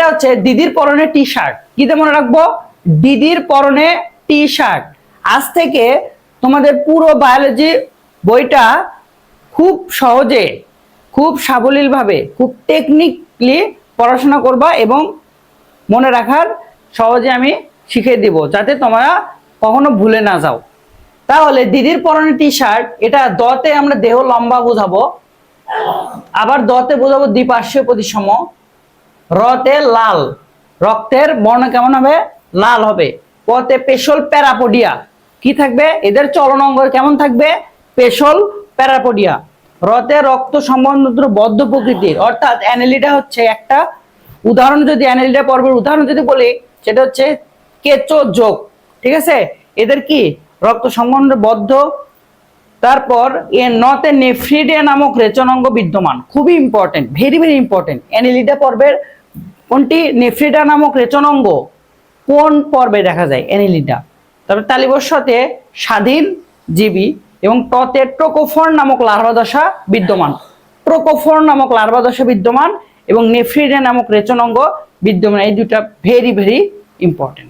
এটা হচ্ছে দিদির পরনে টি শার্ট। কিতে মনে রাখবো? দিদির পরনে টি শার্ট। আজ থেকে তোমাদের পুরো বায়োলজি বইটা খুব সহজে, খুব সাবলীলভাবে, খুব টেকনিকলি পড়াশোনা করবা এবং মনে রাখার সহজে আমি শিখিয়ে দিব, যাতে তোমরা কখনো ভুলে না যাও। তাহলে দিদির পরনে টি শার্ট, এটা দতে আমরা দেহ লম্বা বোঝাবো, আবার দতে বোঝাবো দ্বিপার্শ্বীয় প্রতিসম, রতে লাল, রক্তের বর্ণ কেমন হবে? লাল হবে। পতে পেশল প্যারাপোডিয়া, কি থাকবে? এদের চলন অঙ্গ কেমন থাকবে? পেশল প্যারাপোডিয়া। রতে রক্ত সম্বন্ধ বদ্ধ প্রকৃতির, অর্থাৎ অ্যানেলিডা হচ্ছে একটা উদাহরণ। যদি অ্যানেলিডা পর্বের উদাহরণ যদি বলি, সেটা হচ্ছে কেঁচো যোগ। ঠিক আছে, এদের কি রক্ত সম্বন্ধ বদ্ধ। তারপর এ নতে নেফ্রিডিয়া নামক রেচনাঙ্গ বিদ্যমান, খুবই important, very very important. Annelida পর্বের কোনটি? নেফ্রিডা নামক রেচনাঙ্গ কোন পর্বে দেখা যায়? অ্যানেলিডা। তারপর তালিবস্যতে স্বাধীন জীবী এবং টতে ট্রোকোফোর নামক লার্ভা দশা বিদ্যমান, ট্রোকোফোর নামক লার্ভা দশা বিদ্যমান এবং নেফ্রিডিয়া নামক রেচনাঙ্গ বিদ্যমান। এই দুটা ভেরি ভেরি ইম্পর্টেন্ট।